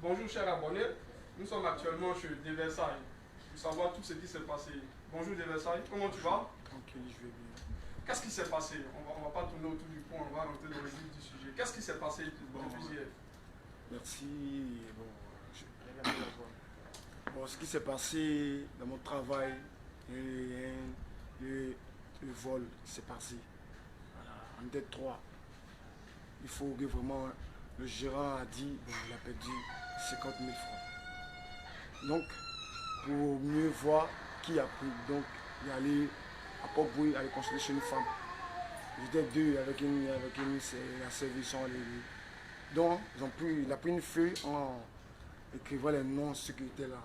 Bonjour chers abonnés, nous sommes actuellement chez Deversailles pour savoir tout ce qui s'est passé. Bonjour Deversailles, comment tu vas? Tranquille, je vais bien. Qu'est-ce qui s'est passé? On va pas tourner autour du pot, on va rentrer dans le vif du sujet. Qu'est-ce qui s'est passé depuis hier? Merci. Bon, ce qui s'est passé dans mon travail, le vol qui s'est passé. Voilà, on était trois. Il faut que vraiment, le gérant a dit, bon, il a perdu 50 000 francs. Donc, pour mieux voir qui a pris, donc, il est allé à Port-Bouille, aller consulter chez une femme. J'étais deux avec la service. Donc, il a pris une feuille en écrivant les noms de ceux qui étaient là.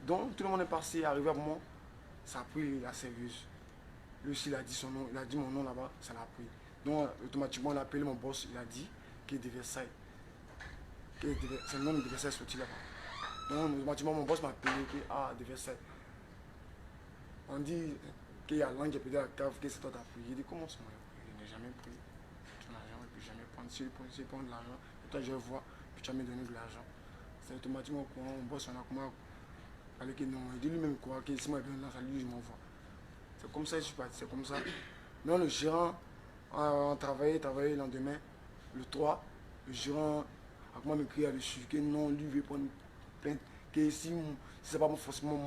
Donc, tout le monde est passé, arrivé à moi, ça a pris la serveuse. Lui aussi, il a dit son nom, il a dit mon nom là-bas, ça l'a pris. Donc, automatiquement, il a appelé mon boss, il a dit qu'il est de Versailles. C'est le nom de Versailles sorti là-bas. Donc, automatiquement, mon boss m'a appelé, de Versailles. On dit qu'il y a l'ange qui a pris la cave, que c'est toi qui as pris. J'ai dit, comment ça m'a pris? Je n'ai jamais pris ton argent, et puis jamais prendre. Si je prends de l'argent, et toi je vois, puis tu vas me donner de l'argent. C'est automatiquement au courant, mon boss, on a comment. Il dit lui-même quoi, que si moi je viens là, ça lui, je m'envoie. C'est comme ça, je suis parti, c'est comme ça. Non, le gérant a travaillé le lendemain, le 3, le gérant a comment m'écrire dessus, que non, lui veut prendre plainte, que si c'est pas forcément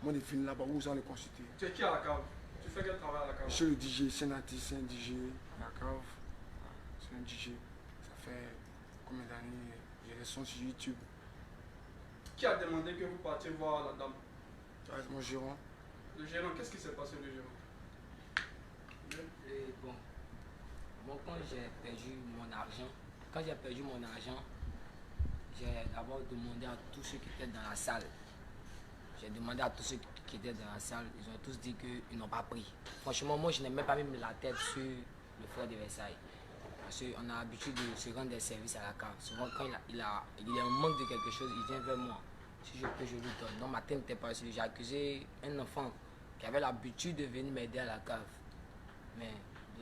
moi de finir là-bas, où ça les consulter. Tu es qui à la cave? Tu fais quel travail à la cave? Je suis le DJ, c'est un artiste, c'est un DJ à la cave, c'est un DJ. Ça fait combien d'années, j'ai les sons sur YouTube. Qui a demandé que vous partiez voir la dame? C'est mon gérant. Le gérant, qu'est-ce qui s'est passé le gérant? Bon, moi quand j'ai perdu mon argent, j'ai d'abord demandé à tous ceux qui étaient dans la salle. J'ai demandé à tous ceux qui étaient dans la salle, ils ont tous dit qu'ils n'ont pas pris. Franchement, moi je n'ai même pas mis la tête sur le frère de Versailles. Parce qu'on a l'habitude de se rendre des services à la cave. Souvent quand il est en manque de quelque chose, il vient vers moi. Si je peux, je lui donne. Donc ma tête n'était pas sur lui. J'ai accusé un enfant qui avait l'habitude de venir m'aider à la cave. Mais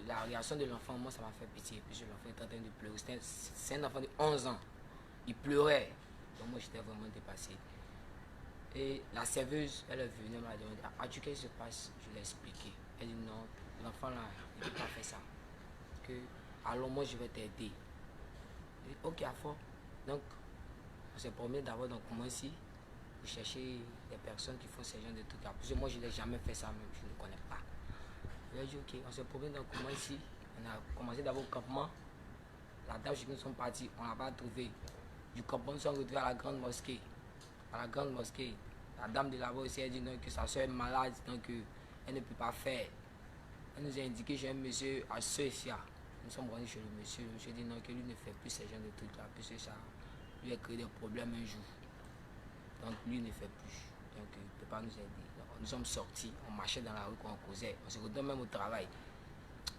la réaction de l'enfant, moi ça m'a fait pitié. Puis l'enfant était en train de pleurer. C'est un enfant de 11 ans. Il pleurait. Donc moi j'étais vraiment dépassé. Et la serveuse, elle est venue, elle m'a demandé, as-tu qu'est-ce qui se passe? Je lui ai expliqué. Elle dit non, l'enfant là, il ne peut pas faire ça. Alors moi je vais t'aider. Ok, à fond. Donc, on s'est promis d'abord dans comment ici, pour chercher des personnes qui font ce genre de trucs. Parce que moi je n'ai jamais fait ça même, je ne connais pas. Je lui ai dit ok, on s'est promis dans comment ici. On a commencé d'abord au campement. La dame chez qui nous sommes partis, on ne l'a pas trouvé. Du campement, nous sommes retrouvés à la grande mosquée. À la grande mosquée, la dame de là-bas aussi a dit non, que sa soeur est malade, donc elle ne peut pas faire. Elle nous a indiqué chez un monsieur à Sophia. Nous sommes rendus chez le monsieur. Le monsieur dit non, que lui ne fait plus ce genre de trucs là, puisque ça lui a créé des problèmes un jour. Donc lui ne fait plus. Donc il ne peut pas nous aider. Donc, nous sommes sortis, on marchait dans la rue, on causait, on se retrouve même au travail.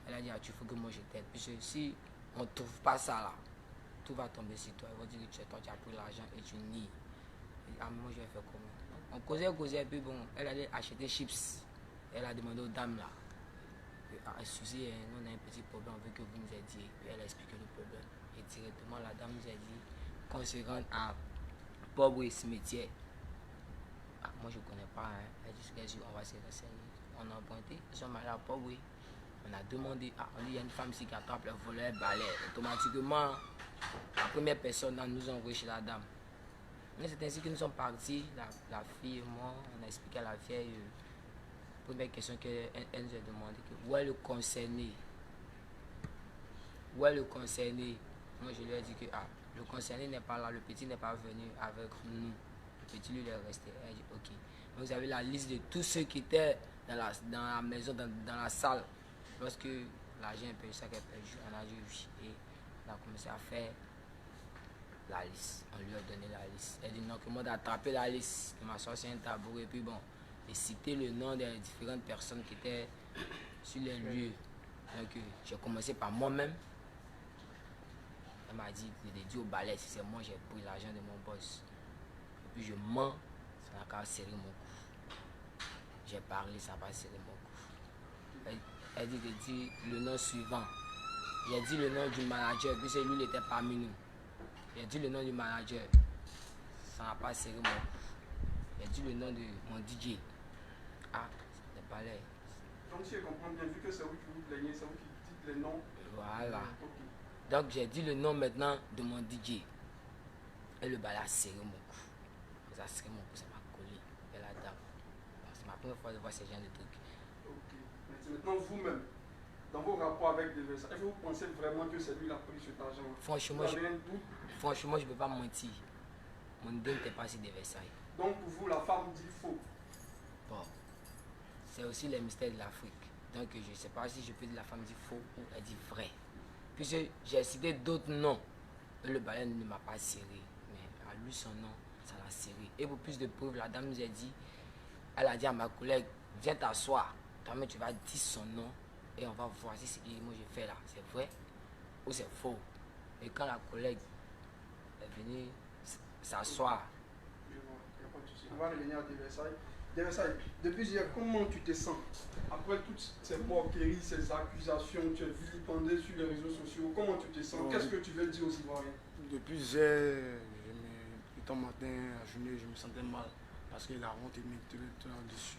Elle a dit tu faut que moi je t'aide. Puisque si on ne trouve pas ça là, tout va tomber sur toi. Ils vont dire que toi tu as pris l'argent et tu nies. Ah, moi je vais faire comment? On causait, et puis bon, elle allait acheter chips. Elle a demandé aux dames là. Excusez, nous on a un petit problème, on veut que vous nous aidiez. Puis elle a expliqué le problème. Et directement la dame nous a dit qu'on se rende à Port-Bouille cimetière. Ah, moi je ne connais pas, hein. Elle a dit on va se renseigner. On a pointé, nous sommes allés à Port-Bouille. On a demandé, on dit il y a une femme ici qui attrape le volet, balai. Automatiquement, la première personne nous a envoyé chez la dame. C'est ainsi que nous sommes partis, la fille et moi, on a expliqué à la vieille, première question qu'elle nous a demandé, où est le concerné? Où est le concerné? Moi je lui ai dit que le concerné n'est pas là, le petit n'est pas venu avec nous. Le petit lui il est resté. Elle a dit ok. Vous avez la liste de tous ceux qui étaient dans la maison, dans la salle. Lorsque l'argent est perdu, ça qu'elle perdu, on a dit oui. Et on a commencé à faire la liste. On lui a donné la liste. Elle dit non, que moi d'attraper la liste. Il m'a sorti un tabouret et puis bon, et citer le nom des différentes personnes qui étaient sur les lieux. Donc j'ai commencé par moi-même. Elle m'a dit, il est dit au balai, si c'est moi j'ai pris l'argent de mon boss. Et puis je mens, ça n'a qu'à serrer mon cou. J'ai parlé, ça n'a pas serré mon cou. Elle dit de dire le nom suivant. J'ai dit le nom du manager, puis c'est lui, il était parmi nous. J'ai dit le nom du manager. ça n'a pas serré mon cou. J'ai dit le nom de mon DJ. Ah, c'est pas l'air. Donc si je comprends bien, vu que c'est vous qui vous plaignez, c'est vous qui dites les noms. Voilà. Ok. Donc j'ai dit le nom maintenant de mon DJ. Et le balai a serré mon cou. Ça a serré mon cou, ça m'a collé. Et la dame. C'est ma première fois de voir ce genre de truc. Ok. Maintenant vous-même, dans vos rapports avec des Versailles, est-ce que vous pensez vraiment que c'est lui qui a pris cet argent? Franchement, vous avez un doute? Franchement, je ne peux pas mentir. Mon idée n'était pas si de Versailles. Donc pour vous, la femme dit faux. Bon, c'est aussi les mystères de l'Afrique. Donc je ne sais pas si je peux dire la femme dit faux ou elle dit vrai. Puisque j'ai cité d'autres noms. Le balai ne m'a pas serré. Mais à lui, son nom, ça l'a serré. Et pour plus de preuves, la dame nous a dit, elle a dit à ma collègue, viens t'asseoir. Toi-même, tu vas dire son nom et on va voir si ce que moi je fais là, c'est vrai ou c'est faux. Et quand la collègue est venue s'asseoir, Je vois, il n'y a pas de souci. On va revenir à des Versailles. Des Versailles, depuis hier, comment tu te sens? Après toutes ces moqueries, ces accusations, tu es vilipendé sur les réseaux sociaux, comment tu te sens? Qu'est-ce que tu veux dire aux Ivoiriens? Depuis hier, étant matin à journée, je me sentais mal parce que la honte est maintenant dessus.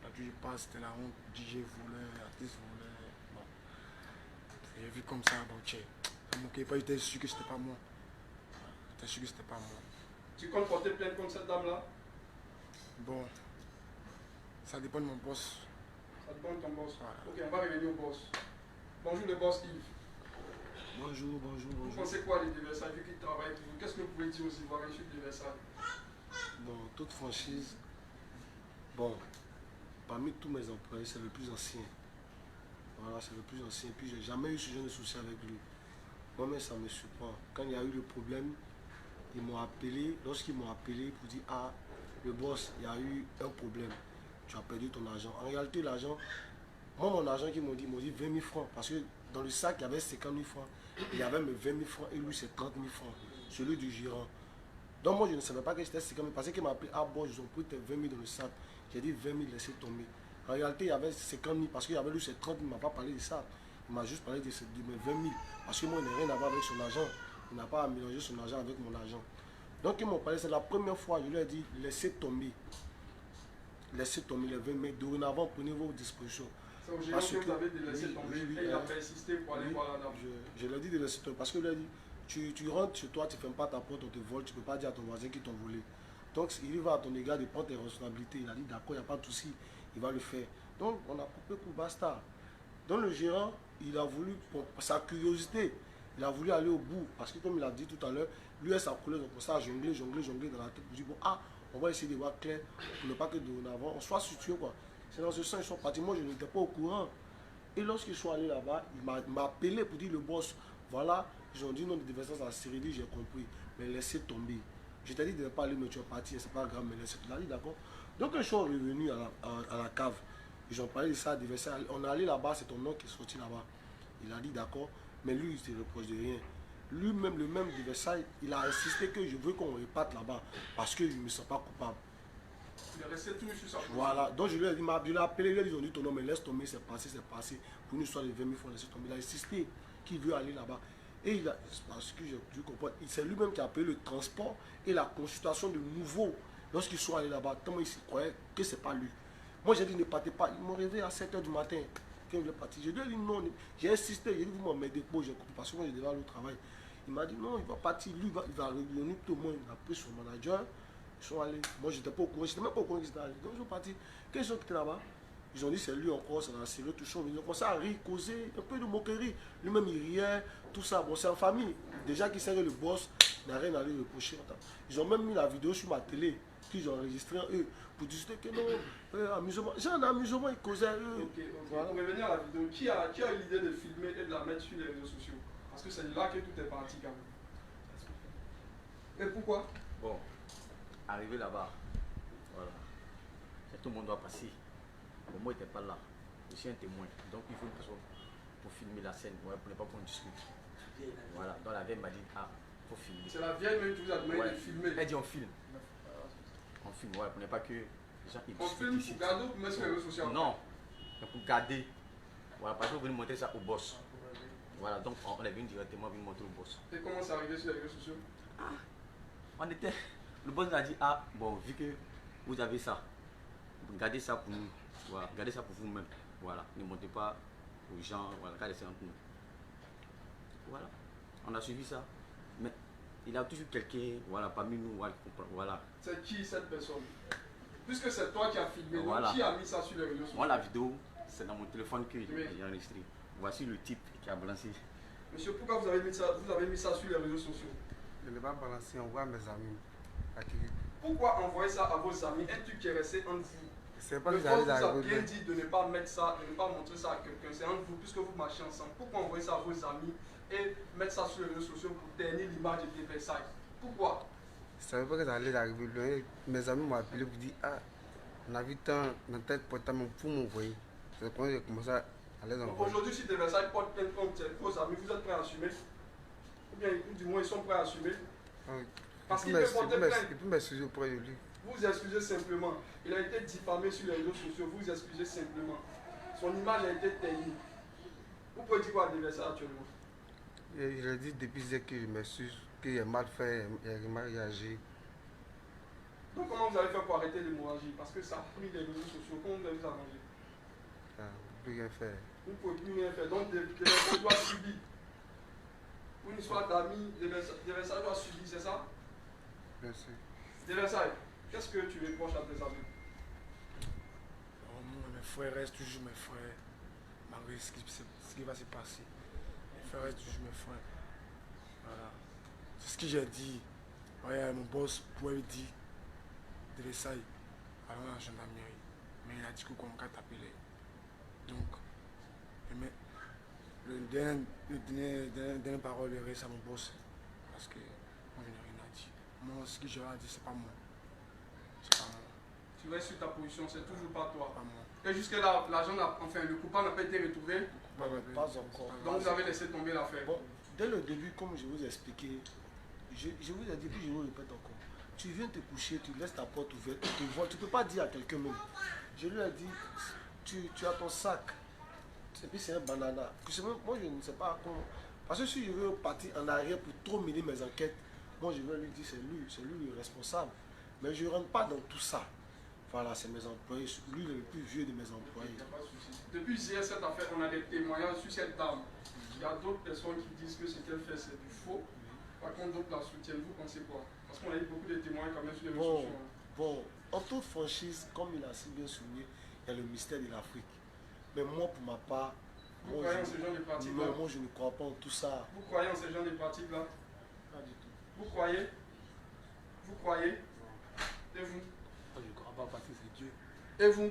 Là que je passe, c'était la honte, DJ volait, artiste volait. Bon. J'ai vu comme ça, donc ça moquait pas, j'étais sûr que c'était pas moi. J'étais sûr que c'était pas moi. Tu comptes porter plainte contre cette dame-là? Bon, ça dépend de mon boss. Ça dépend de ton boss. Voilà. Ok, on va revenir au boss. Bonjour le boss Yves. Bonjour. Vous pensez quoi des Versailles vu qu'il travaille pour vous? Qu'est-ce que vous pouvez dire aux Ivoiriens sur les Versailles? Bon, toute franchise, bon, parmi tous mes employés, c'est le plus ancien. Voilà, c'est le plus ancien. Puis j'ai jamais eu ce genre de souci avec lui. Moi-même, ça me surprend. Quand il y a eu le problème, ils m'ont appelé. Lorsqu'ils m'ont appelé pour dire, ah, le boss, il y a eu un problème. Tu as perdu ton argent. En réalité, l'argent, moi, mon argent qu'ils m'ont dit 20 000 francs. Parce que dans le sac, il y avait 50 000 francs. Il y avait mes 20 000 francs et lui, c'est 30 000 francs. Celui du gérant. Donc moi, je ne savais pas que c'était 50 000. Parce qu'il m'a appelé, ah bon, ils ont pris tes 20 000 dans le sac. J'ai dit 20 000, laissez tomber. En réalité, il y avait 50 000. Parce qu'il y avait lui, c'est 30 000. Il ne m'a pas parlé de ça. Il m'a juste parlé de mes 20 000. Parce que moi, il n'a rien à voir avec son argent. Il n'a pas à mélanger son argent avec mon argent. Donc ils m'ont parlé, c'est la première fois, je lui ai dit, laissez tomber. Laissez tomber les 20 000. Mais dorénavant, prenez vos dispositions. C'est au gérant que vous avez de laisser tomber et il a persisté pour aller voir la dame. Je lui ai dit de laisser tomber parce que lui a dit tu rentres chez toi, tu ne fermes pas ta porte, on te vole, tu ne peux pas dire à ton voisin qui t'ont volé. Donc il va à ton égard de prendre tes responsabilités. Il a dit d'accord, il n'y a pas de souci, il va le faire. Donc on a coupé pour basta. Donc le gérant, il a voulu, pour sa curiosité, il a voulu aller au bout parce que comme il a dit tout à l'heure, lui et sa collègue ont commencé à jongler dans la tête pour dire bon, ah, on va essayer de voir clair pour ne pas que dorénavant on soit situé quoi. C'est dans ce sens, ils sont partis. Moi, je n'étais pas au courant. Et lorsqu'ils sont allés là-bas, il m'a appelé pour dire le boss, voilà, ils ont dit non, de ça à Cyril, j'ai compris, mais laissez tomber. Je t'ai dit de ne pas aller, mais tu es parti, c'est pas grave, mais laissez tomber. Il a dit d'accord. Donc, ils sont revenus à la cave. Ils ont parlé de ça, de Versailles. On est allé là-bas, c'est ton nom qui est sorti là-bas. Il a dit d'accord, mais lui, il ne se reproche de rien. Lui-même, le même de Versailles, il a insisté que je veux qu'on reparte là-bas parce que je ne me sens pas coupable. Il est resté tout sur sa position. Voilà, donc je lui ai appelé, ils ont dit ton nom, mais laisse tomber, c'est passé. Pour une histoire de 20 000 francs, laisse tomber. Il a insisté qu'il veut aller là-bas. Et il a, parce que j'ai dû comprendre, c'est lui-même qui a payé le transport et la consultation de nouveau lorsqu'ils sont allés là-bas. Tellement ils croyaient que ce n'est pas lui. Moi j'ai dit ne partez pas. Ils m'ont réveillé à 7 h du matin quand il voulait partir. Je lui ai dit non, j'ai insisté, j'ai dit vous m'en mettez dépôt, j'ai coupé parce que moi je devais aller au travail. Il m'a dit non, il va partir, lui il va réunir tout le monde. Il a pris son manager. Ils sont allés. Moi, j'étais pas au courant. J'étais même pas au courant qu'ils étaient allés. Donc, ils sont partis. Quand ils sont quittés là-bas, ils ont dit c'est lui encore, ça a serré, tout ça. Ils ont commencé à rire, causer, un peu de moquerie. Lui-même, il riait, tout ça. Bon, c'est en famille. Déjà qu'ils savaient le boss, n'a rien à lui reprocher. Ils ont même mis la vidéo sur ma télé, qu'ils ont enregistré eux, pour dire que non, amusement. J'ai un amusement, ils causaient eux. Ok. Voilà. Pour revenir à la vidéo, qui a eu l'idée de filmer et de la mettre sur les réseaux sociaux? Parce que c'est là que tout est parti quand même. Et pourquoi? Bon. Arrivé là-bas, voilà, tout le monde doit passer. Bon, moi, il n'était pas là. Je suis un témoin. Donc, il faut une personne pour filmer la scène, ouais, pour ne pas qu'on discute. Voilà, donc la vieille m'a dit, ah, il faut filmer. C'est la vieille même qui vous a demandé de filmer. Elle dit, on filme. On filme, voilà, pour ne pas que les gens ils on filme pour garder ou pour mettre sur les réseaux sociaux? Non, mais pour garder. Voilà, parce que vous venez montrer ça au boss. Voilà, donc on est venu directement venir montrer au boss. Et comment c'est arrivé sur les réseaux sociaux? On était. Le boss nous a dit, ah, bon, vu que vous avez ça, gardez ça pour nous. Voilà, gardez ça pour vous-même. Voilà, ne montez pas aux gens, voilà, gardez ça entre nous. Voilà, on a suivi ça. Mais il a toujours quelqu'un, voilà, parmi nous, voilà. C'est qui cette personne? Puisque c'est toi qui as filmé, Voilà. donc qui a mis ça sur les réseaux sociaux? Moi, la vidéo, c'est dans mon téléphone que Oui. j'ai enregistré. Voici le type qui a balancé. Monsieur, pourquoi vous avez mis ça sur les réseaux sociaux? Je ne l'ai pas balancé, on voit mes amis. Pourquoi envoyer ça à vos amis, un truc qui est resté entre vous? C'est pas Le que boss vous j'allais a arriver. bien dit de ne pas mettre ça, de ne pas montrer ça à quelqu'un. C'est entre vous, puisque vous marchez ensemble. Pourquoi envoyer ça à vos amis et mettre ça sur les réseaux sociaux pour ternir l'image de Versailles? Pourquoi? Je ne savais pas que ça allait arriver. Mes amis m'ont appelé pour dire ah, on a vu tant dans tête portable pour m'envoyer. C'est quand j'ai commencé à les envoyer. Aujourd'hui, si Versailles porte plainte contre vos amis, vous êtes prêts à assumer? Ou bien, du moins, ils sont prêts à assumer? Parce qu'il peut porter plainte. Il peut m'excuser auprès de lui. Vous excusez simplement. Il a été diffamé sur les réseaux sociaux. Vous excusez simplement. Son image a été ternie. Vous pouvez dire quoi à Versailles actuellement? Et je l'ai dit depuis que je m'excuse, qu'il a mal fait, il a mal réagi. Donc, comment vous allez faire pour arrêter l'hémorragie? Parce que ça a pris les réseaux sociaux. Comment vous allez vous arranger? Je ne peux plus rien faire. Vous ne pouvez plus rien faire. Donc, Versailles doit subir. Pour une histoire d'amis, Versailles doit subir, c'est ça? Bien sûr. Versailles, qu'est-ce que tu reproches à tes amis? Moi, mes frères restent toujours mes frères, malgré ce qui va se passer. Mes frères restent toujours mes frères. Voilà. C'est ce que j'ai dit. Ouais, mon boss pouvait dire de Versailles, allons à la gendarmerie. Mais il a dit qu'on va taper les. Donc, mais le dernier parole reste à mon boss. Parce que moi, je n'ai rien à dire. Moi, ce que j'ai à dire, c'est pas moi. C'est pas moi. Tu restes sur ta position, c'est toujours pas toi. Pas moi. Et jusque-là, l'agent enfin, le coupable n'a pas été retrouvé. Pas encore. Donc, vous avez laissé tomber l'affaire. Bon, dès le début, comme je vous ai expliqué, je vous ai dit, puis je vous répète encore. Tu viens te coucher, tu laisses ta porte ouverte, tu te voles, tu ne peux pas dire à quelqu'un même. Je lui ai dit, tu as ton sac, et puis c'est un banana. Moi, je ne sais pas comment. Parce que si je veux partir en arrière pour trop mener mes enquêtes, moi je vais lui dire, c'est lui le responsable. Mais je ne rentre pas dans tout ça. Voilà, c'est mes employés. Lui, le plus vieux de mes employés. Il n'y a pas de souci. Depuis hier, cette affaire, on a des témoignages sur cette dame. Il y a d'autres personnes qui disent que ce qu'elle fait, c'est du faux. Par contre, d'autres la soutiennent. Vous pensez quoi? Parce qu'on a eu beaucoup de témoins quand même sur les réseaux sociaux. Bon, en toute franchise, comme il a si bien souligné, il y a le mystère de l'Afrique. Mais moi, pour ma part, Vous croyez en ce genre de pratiques-là? moi, je ne crois pas en tout ça. Vous croyez en ce genre de pratiques-là? Pas du tout. Vous croyez? Vous croyez? Et vous? Je ne crois pas parce que c'est Dieu. Et vous?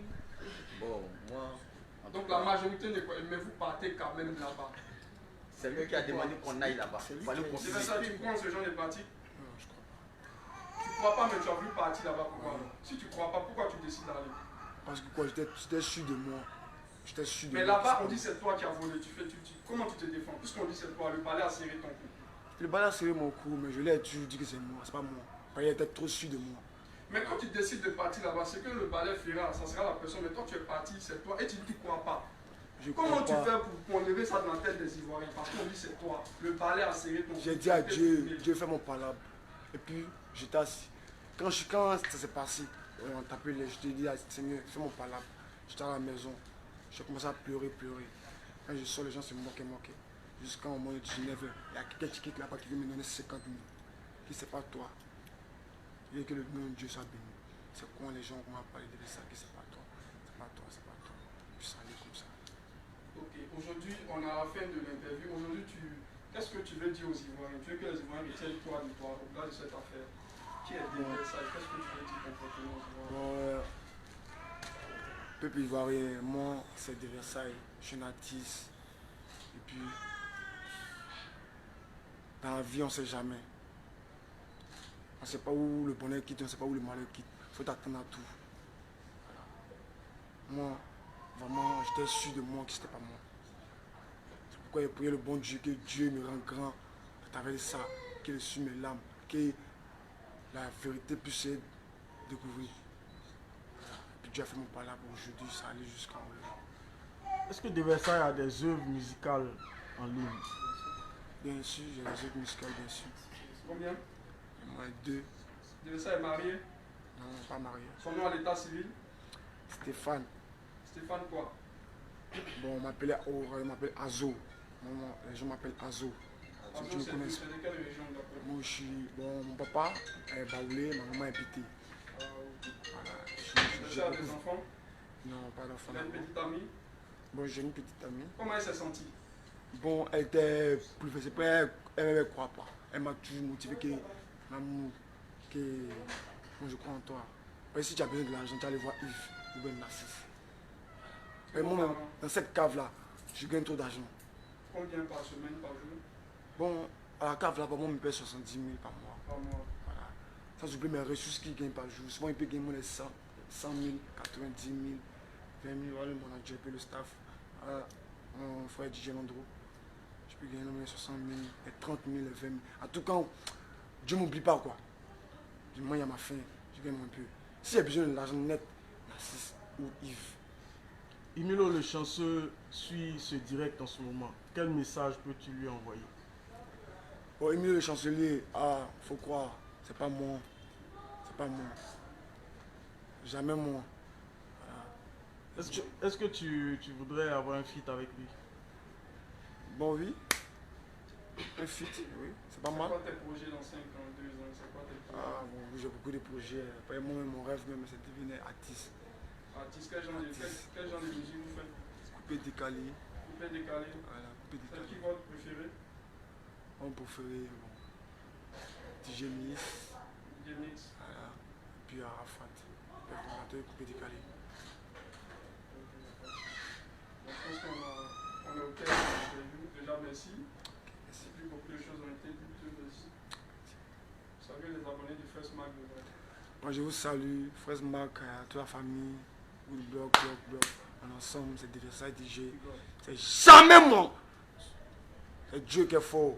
Bon, moi. en tout Donc cas, la majorité ne croit, mais vous partez quand même là-bas. c'est lui qui a demandé qu'on aille là-bas. C'est lui Fallait qui a qu'on C'est se ça, tu crois en ce genre de pratiques? Non, je crois pas. Tu crois pas, mais tu as voulu partir là-bas. Pourquoi? Si tu crois pas, pourquoi tu décides d'aller? Parce que quoi, j'étais sûr de moi. J'étais sûr de Mais moi. là-bas, on dit c'est toi qui as volé. Comment tu te défends? Puisqu'on dit c'est toi, le palais a serré ton cou. Le balai a serré mon cou, mais je l'ai toujours dit que c'est moi, c'est pas moi. Parce qu'il était trop sûr de moi. Mais quand tu décides de partir là-bas, c'est que le balai fera, ça sera la personne. Mais toi, tu es parti, c'est toi, et tu ne t'y crois pas. Je Comment crois tu pas. fais pour enlever ça dans la tête des Ivoiriens? Parce qu'on dit c'est toi. Le balai a serré ton cou. J'ai dit à Dieu, Dieu fait mon palabre. Et puis, j'étais assis. Quand ça s'est passé, on tapait les, je t'ai dit, Seigneur, fais mon palabre. J'étais à la maison. J'ai commencé à pleurer. Quand je sors, les gens se moquaient. Jusqu'à un moment de 19h, il y a quelqu'un qui quitte là-bas qui veut me donner 50 000. Qui c'est pas toi. Il dit que le nom de Dieu soit béni. C'est quand les gens commencent à parler de ça, que c'est pas toi. C'est pas toi. Je suis allé comme ça. Ok, aujourd'hui, on est à la fin de l'interview. Aujourd'hui, qu'est-ce que tu veux dire aux Ivoiriens? Tu veux que les Ivoiriens retiennent quoi de toi au-delà de cette affaire? Qui est derrière ça? Qu'est-ce que tu veux dire concrètement aux Ivoiriens? Peuple ivoirien, moi, c'est de Versailles. Je suis un artiste. Et puis, dans la vie, on ne sait jamais. On ne sait pas où le bonheur quitte, on ne sait pas où le malheur quitte. Il faut t'attendre à tout. Voilà. Moi, vraiment, j'étais sûr de moi que ce n'était pas moi. C'est pourquoi j'ai prié le bon Dieu, que Dieu me rend grand à travers ça, qu'il suit mes larmes, que la vérité puisse être découverte. Puis Dieu a fait mon palabre aujourd'hui, ça allait jusqu'en haut. Est-ce que De Versailles a des œuvres musicales en ligne? Bien sûr, j'ai les autres musicales, bien sûr. Combien? Moi, 2. Devesa est marié. Non, pas marié. Son nom à l'état civil. Stéphane. Stéphane quoi? Bon, on m'appelle Azo. Les gens m'appellent Azo. Azo, c'est de quelle région d'après? Moi, je suis. Bon, mon papa est baoulé, ma maman est pétée. Voilà. Tu as des enfants? Non, pas d'enfants. Tu as une petite amie? Bon, j'ai une petite amie. Comment elle s'est sentie? Bon, elle était plus facile. Elle ne croit pas. Elle m'a toujours motivé que l'amour, que moi je crois en toi. Et si tu as besoin de l'argent, tu vas aller voir Yves ou bien Narcisse. Et moi, dans cette cave-là, je gagne trop d'argent. Combien par semaine, par jour? Bon, à la cave là, moi, je paye 70 000 par mois. Par mois. Voilà. Ça, j'oublie mes ressources qu'il gagne par jour. Souvent, il peut gagner les 100 000, 90 000, 20 000, voilà, le manager, puis le staff. Voilà, mon frère DJ Landreau. Je peux gagner les 60 000, les 30 000, les 20 000. En tout cas, Dieu ne m'oublie pas, quoi. Moi, il y a ma faim, je gagne un peu. S'il y a besoin de l'argent net, Narcisse ou Yves. Emilio le chanceux suit ce direct en ce moment. Quel message peux-tu lui envoyer? Oh, Emilio le chancelier, faut croire, c'est pas moi. C'est pas moi. Jamais moi. Voilà. Est-ce que tu voudrais avoir un feat avec lui? Bon, oui. Un feat, oui. C'est pas mal. C'est quoi tes projets dans 5 ans, 2 ans? C'est quoi tes projets? Bon, j'ai beaucoup de projets. Moi, mon rêve même, c'est de devenir artiste. Artiste, quel genre de musique vous faites? Coupé décalé. Coupé décalé? Voilà, coupé C'est décalé. qui votre préféré? Mon préféré, bon. DJ Mix. DJ Mix. Voilà. Puis Arafat. Le coupé décalé. Je pense qu'on est au terme de l'interview. Déjà, merci. Merci. Plus beaucoup de choses ont été dites. Merci. Salut les abonnés du First Mag de vrai. Moi, je vous salue, Fraise Mac, toute la famille, Woodblock, Block, en ensemble, c'est Devesa DJ. C'est jamais moi. C'est Dieu qui est fort.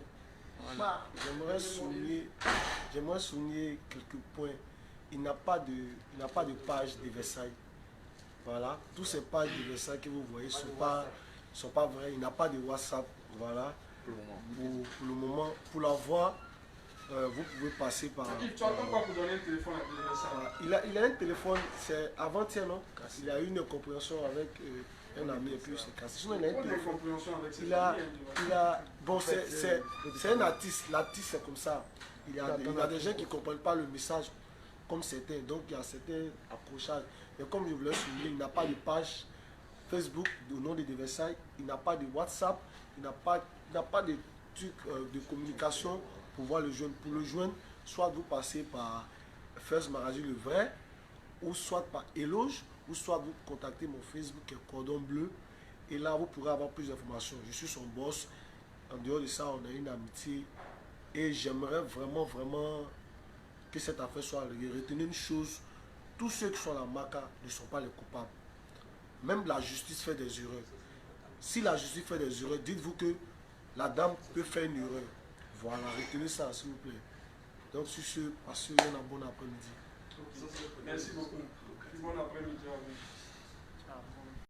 Voilà. J'aimerais souligner quelques points. Il n'a pas de page de Versailles. Voilà. Tous ces pages de Versailles que vous voyez ne sont pas vraies. Il n'a pas de WhatsApp. Voilà. Pour le moment. Pour l'avoir, vous pouvez passer par. Tu attends pas pour donner un téléphone à Versailles? Il a un téléphone, c'est avant-hier, non? Il a eu une compréhension avec un ami et puis c'est cassé. Sinon, il a un téléphone. Bon, c'est un artiste. L'artiste, c'est comme ça. Il y a des gens qui ne comprennent pas le message comme certains. Donc, il y a certains accrochages. Mais comme je voulais souligner, il n'a pas de page Facebook au nom de Versailles. Il n'a pas de WhatsApp. Il n'a pas de truc de communication pour voir le joindre. Pour le joindre, soit vous passez par First Magazine le vrai, ou soit par Éloge, ou soit vous contactez mon Facebook qui est Cordon Bleu. Et là, vous pourrez avoir plus d'informations. Je suis son boss. En dehors de ça, on a une amitié. Et j'aimerais vraiment que cette affaire soit réglée. Retenez une chose, tous ceux qui sont à la MACA ne sont pas les coupables. Même la justice fait des erreurs. Si la justice fait des erreurs, dites-vous que la dame peut faire une erreur. Voilà, retenez ça s'il vous plaît. Donc sur ce, passez un bon après-midi. Merci beaucoup. Bon après-midi à vous.